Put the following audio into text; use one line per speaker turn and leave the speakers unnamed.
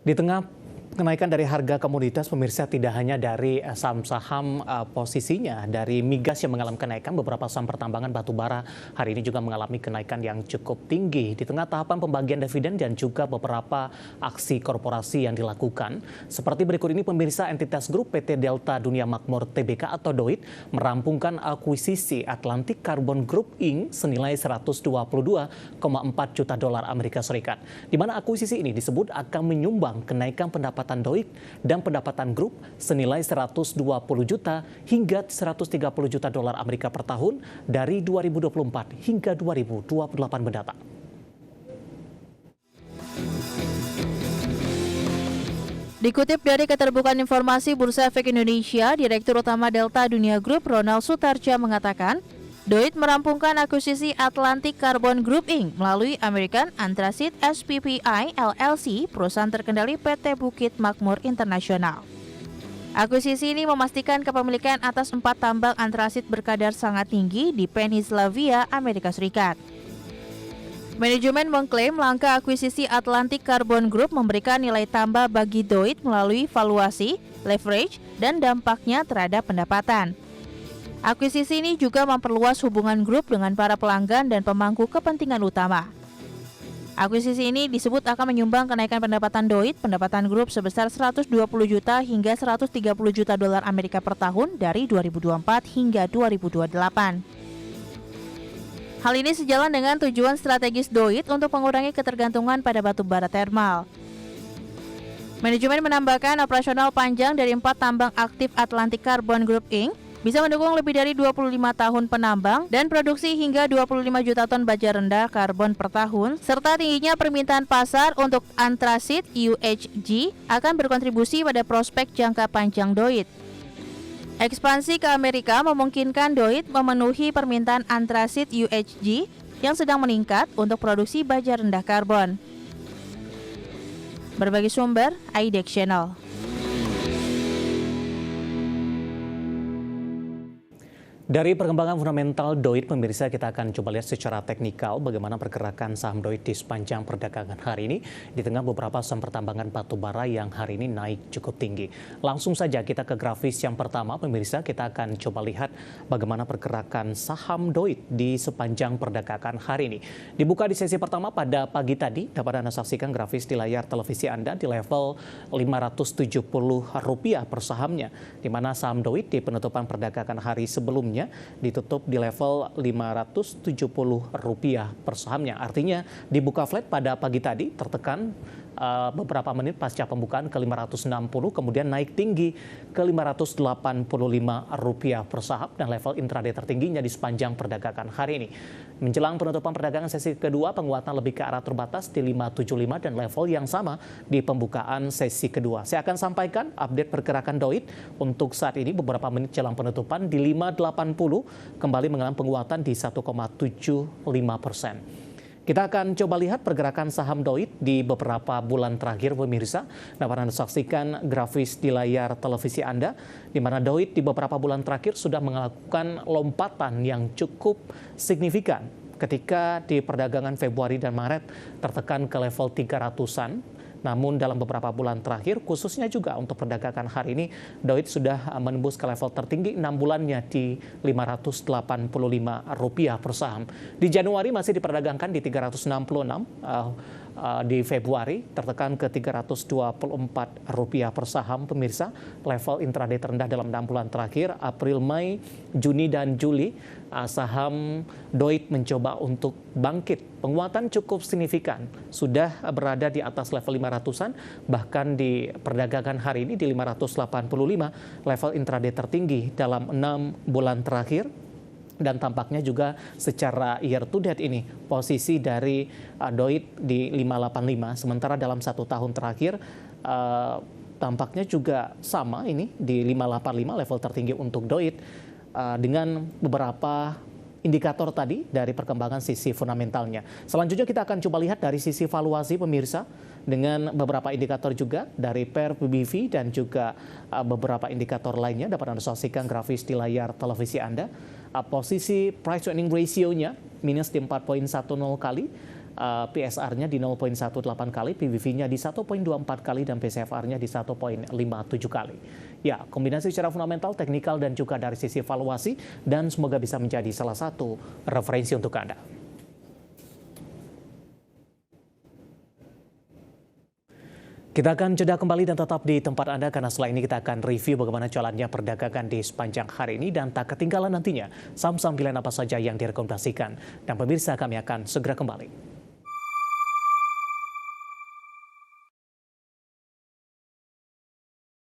Di tengah kenaikan dari harga komoditas, pemirsa, tidak hanya dari saham-saham posisinya, dari migas yang mengalami kenaikan, beberapa saham pertambangan batu bara hari ini juga mengalami kenaikan yang cukup tinggi. Di tengah tahapan pembagian dividen dan juga beberapa aksi korporasi yang dilakukan. Seperti berikut ini, pemirsa, entitas grup PT Delta Dunia Makmur Tbk atau DOIT merampungkan akuisisi Atlantic Carbon Group Inc. senilai 122,4 juta dolar Amerika Serikat. Di mana akuisisi ini disebut akan menyumbang kenaikan pendapatan DOIT dan pendapatan grup senilai 120 juta hingga 130 juta dolar Amerika per tahun dari 2024 hingga 2028 mendatang.
Dikutip dari Keterbukaan Informasi Bursa Efek Indonesia, Direktur Utama Delta Dunia Group Ronald Sutarja mengatakan, DOIT merampungkan akuisisi Atlantic Carbon Group Inc. melalui American Anthracite SPPI LLC, perusahaan terkendali PT Bukit Makmur Internasional. Akuisisi ini memastikan kepemilikan atas 4 tambang antrasit berkadar sangat tinggi di Pennsylvania, Amerika Serikat. Manajemen mengklaim langkah akuisisi Atlantic Carbon Group memberikan nilai tambah bagi DOIT melalui valuasi, leverage, dan dampaknya terhadap pendapatan. Akuisisi ini juga memperluas hubungan grup dengan para pelanggan dan pemangku kepentingan utama. Akuisisi ini disebut akan menyumbang kenaikan pendapatan DOIT, pendapatan grup sebesar 120 juta hingga 130 juta dolar Amerika per tahun dari 2024 hingga 2028. Hal ini sejalan dengan tujuan strategis DOIT untuk mengurangi ketergantungan pada batu bara termal. Manajemen menambahkan operasional panjang dari 4 tambang aktif Atlantic Carbon Group Inc. bisa mendukung lebih dari 25 tahun penambang dan produksi hingga 25 juta ton baja rendah karbon per tahun, serta tingginya permintaan pasar untuk antrasit UHG akan berkontribusi pada prospek jangka panjang DOIT. Ekspansi ke Amerika memungkinkan DOIT memenuhi permintaan antrasit UHG yang sedang meningkat untuk produksi baja rendah karbon. Berbagi sumber, IDEX Channel.
Dari perkembangan fundamental DOIT, pemirsa, kita akan coba lihat secara teknikal bagaimana pergerakan saham DOIT di sepanjang perdagangan hari ini di tengah beberapa saham pertambangan batu bara yang hari ini naik cukup tinggi. Langsung saja kita ke grafis yang pertama, pemirsa, kita akan coba lihat bagaimana pergerakan saham DOIT di sepanjang perdagangan hari ini. Dibuka di sesi pertama pada pagi tadi, dapat Anda saksikan grafis di layar televisi Anda di level Rp570 per sahamnya, di mana saham DOIT di penutupan perdagangan hari sebelumnya ditutup di level Rp570 per sahamnya. Artinya dibuka flat pada pagi tadi, tertekan beberapa menit pasca pembukaan ke 560, kemudian naik tinggi ke Rp585 per saham dan level intraday tertingginya di sepanjang perdagangan hari ini. Menjelang penutupan perdagangan sesi kedua, penguatan lebih ke arah terbatas di 575 dan level yang sama di pembukaan sesi kedua. Saya akan sampaikan update pergerakan DOIT untuk saat ini beberapa menit jelang penutupan di 580 kembali mengalami penguatan di 1,75%. Kita akan coba lihat pergerakan saham DOIT di beberapa bulan terakhir, pemirsa. Dapat Anda saksikan grafis di layar televisi Anda, di mana DOIT di beberapa bulan terakhir sudah melakukan lompatan yang cukup signifikan ketika di perdagangan Februari dan Maret tertekan ke level 300-an. Namun dalam beberapa bulan terakhir, khususnya juga untuk perdagangan hari ini, DOIT sudah menembus ke level tertinggi 6 bulannya di Rp585 per saham. Di Januari masih diperdagangkan di 366, di Februari tertekan ke Rp324 per saham, pemirsa. Level intraday terendah dalam 6 bulan terakhir, April, Mei, Juni, dan Juli, saham DOIT mencoba untuk bangkit. Penguatan cukup signifikan, sudah berada di atas level 500-an, bahkan di perdagangan hari ini di 585, level intraday tertinggi dalam 6 bulan terakhir. Dan tampaknya juga secara year to date ini posisi dari DOIT di 585, sementara dalam 1 tahun terakhir tampaknya juga sama ini di 585 level tertinggi untuk DOIT, dengan beberapa indikator tadi dari perkembangan sisi fundamentalnya. Selanjutnya kita akan coba lihat dari sisi valuasi, pemirsa, dengan beberapa indikator juga dari PER, PBV, dan juga beberapa indikator lainnya. Dapat Anda saksikan grafis di layar televisi Anda. Posisi price to earning ratio-nya minus di 4,10 kali. PSR-nya di 0,18 kali, PBV-nya di 1,24 kali, dan PCFR-nya di 1,57 kali. Ya, kombinasi secara fundamental, teknikal, dan juga dari sisi valuasi, dan semoga bisa menjadi salah satu referensi untuk Anda. Kita akan jeda kembali dan tetap di tempat Anda karena setelah ini kita akan review bagaimana jalannya perdagangan di sepanjang hari ini dan tak ketinggalan nantinya saham-saham pilihan apa saja yang direkomendasikan. Dan pemirsa, kami akan segera kembali.